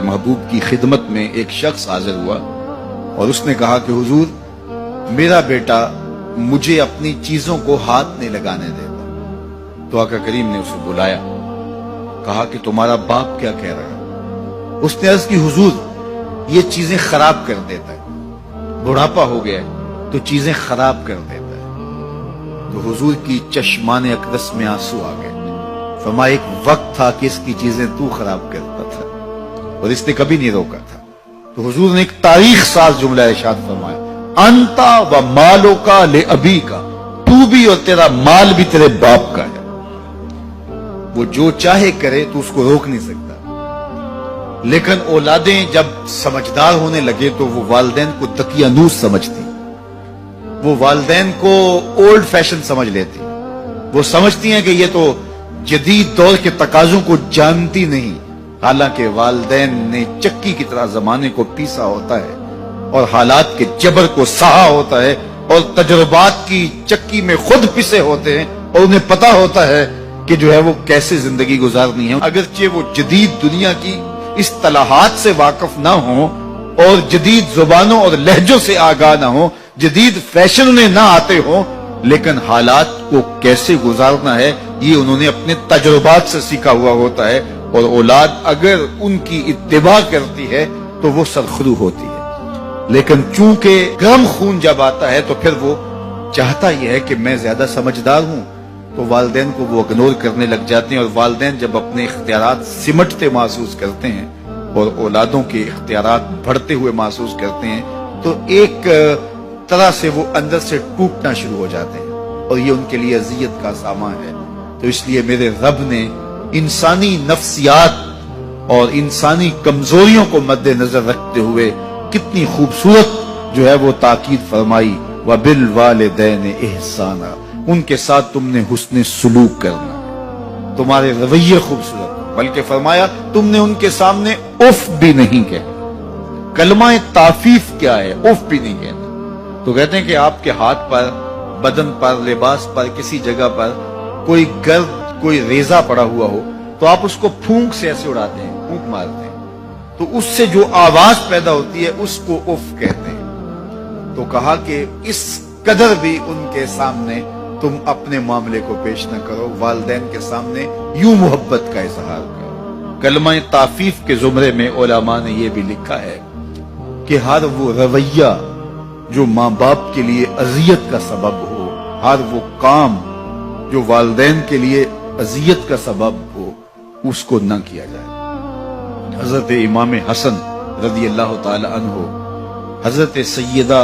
محبوب کی خدمت میں ایک شخص حاضر ہوا اور اس نے کہا کہ حضور میرا بیٹا مجھے اپنی چیزوں کو ہاتھ نہیں لگانے دیتا۔ تو آقا کریم نے اسے بلایا، کہا کہ تمہارا باپ کیا کہہ رہا ہے؟ اس نے عرض کی حضور یہ چیزیں خراب کر دیتا ہے، بڑھاپا ہو گیا ہے تو چیزیں خراب کر دیتا ہے۔ تو حضور کی چشمان اقدس میں آنسو آ گئے، فرمایا ایک وقت تھا کہ اس کی چیزیں تو خراب کرتا تھا اور اس نے کبھی نہیں روکا تھا۔ تو حضور نے ایک تاریخ ساز جملہ ارشاد فرمایا، انتا و مالو کا لے ابی کا، تو بھی اور تیرا مال بھی تیرے باپ کا ہے۔ وہ جو چاہے کرے تو اس کو روک نہیں سکتا، لیکن اولادیں جب سمجھدار ہونے لگے تو وہ والدین کو دقیانوس سمجھتی، وہ والدین کو اولڈ فیشن سمجھ لیتی، وہ سمجھتی ہیں کہ یہ تو جدید دور کے تقاضوں کو جانتی نہیں، حالانکہ والدین نے چکی کی طرح زمانے کو پیسا ہوتا ہے اور حالات کے جبر کو سہا ہوتا ہے اور تجربات کی چکی میں خود پسے ہوتے ہیں اور انہیں پتا ہوتا ہے کہ جو ہے وہ کیسے زندگی گزارنی ہے۔ اگرچہ وہ جدید دنیا کی اصطلاحات سے واقف نہ ہوں اور جدید زبانوں اور لہجوں سے آگاہ نہ ہوں، جدید فیشن انہیں نہ آتے ہوں، لیکن حالات کو کیسے گزارنا ہے یہ انہوں نے اپنے تجربات سے سیکھا ہوا ہوتا ہے، اور اولاد اگر ان کی اتباع کرتی ہے تو وہ سرخرو ہوتی ہے۔ لیکن چونکہ گرم خون جب آتا ہے تو پھر وہ چاہتا یہ ہے کہ میں زیادہ سمجھدار ہوں، تو والدین کو وہ اگنور کرنے لگ جاتے ہیں، اور والدین جب اپنے اختیارات سمٹتے محسوس کرتے ہیں اور اولادوں کے اختیارات بڑھتے ہوئے محسوس کرتے ہیں تو ایک طرح سے وہ اندر سے ٹوٹنا شروع ہو جاتے ہیں، اور یہ ان کے لیے اذیت کا سامان ہے۔ تو اس لیے میرے رب نے انسانی نفسیات اور انسانی کمزوریوں کو مد نظر رکھتے ہوئے کتنی خوبصورت جو ہے وہ تاکید فرمائی، وَبِالْوَالِدَيْنِ إِحْسَانًا، ان کے ساتھ تم نے حسن سلوک کرنا، تمہارے رویے خوبصورت، بلکہ فرمایا تم نے ان کے سامنے اف بھی نہیں کہنا۔ کلمہ تعفیف کیا ہے؟ اف بھی نہیں کہنا۔ تو کہتے ہیں کہ آپ کے ہاتھ پر، بدن پر، لباس پر، کسی جگہ پر کوئی گرد، کوئی ریزہ پڑا ہوا ہو تو آپ اس کو پھونک سے ایسے اڑاتے ہیں، پھونک مارتے ہیں، تو اس سے جو آواز پیدا ہوتی ہے اس کو اف کہتے ہیں۔ تو کہا کہ اس قدر بھی ان کے سامنے تم اپنے معاملے کو پیش نہ کرو، والدین کے سامنے یوں محبت کا اظہار کرو۔ کلمہ تعفیف کے زمرے میں علماء نے یہ بھی لکھا ہے کہ ہر وہ رویہ جو ماں باپ کے لیے اذیت کا سبب ہو، ہر وہ کام جو والدین کے لیے اذیت کا سبب ہو، اس کو نہ کیا جائے۔ حضرت امام حسن رضی اللہ تعالی عنہ حضرت سیدہ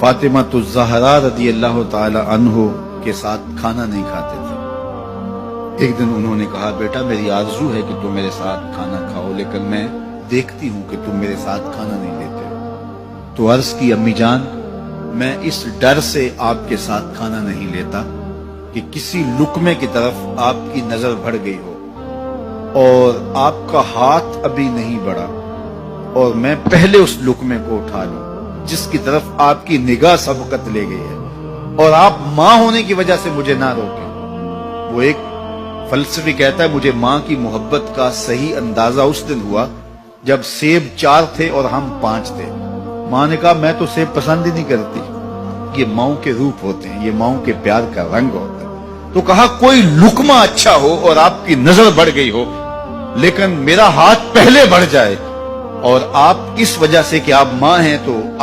فاطمہ الزہرا رضی اللہ تعالی عنہ کے ساتھ کھانا نہیں کھاتے تھے۔ ایک دن انہوں نے کہا بیٹا میری آرزو ہے کہ تم میرے ساتھ کھانا کھاؤ، لیکن میں دیکھتی ہوں کہ تم میرے ساتھ کھانا نہیں لیتے۔ تو عرض کی امی جان میں اس ڈر سے آپ کے ساتھ کھانا نہیں لیتا کہ کسی لقمے کی طرف آپ کی نظر بڑھ گئی ہو اور آپ کا ہاتھ ابھی نہیں بڑھا اور میں پہلے اس لقمے کو اٹھا لوں جس کی طرف آپ کی نگاہ سبقت لے گئی ہے، اور آپ ماں ہونے کی وجہ سے مجھے نہ روکیں۔ وہ ایک فلسفی کہتا ہے مجھے ماں کی محبت کا صحیح اندازہ اس دن ہوا جب سیب 4 تھے اور ہم 5 تھے۔ ماں نے کہا میں تو سیب پسند ہی نہیں کرتی، یہ ماؤں کے روپ ہوتے ہیں، یہ ماؤں کے پیار کا رنگ ہوتا ہے۔ تو کہا کوئی لقمہ اچھا ہو اور آپ کی نظر بڑھ گئی ہو، لیکن میرا ہاتھ پہلے بڑھ جائے اور آپ اس وجہ سے کہ آپ ماں ہیں تو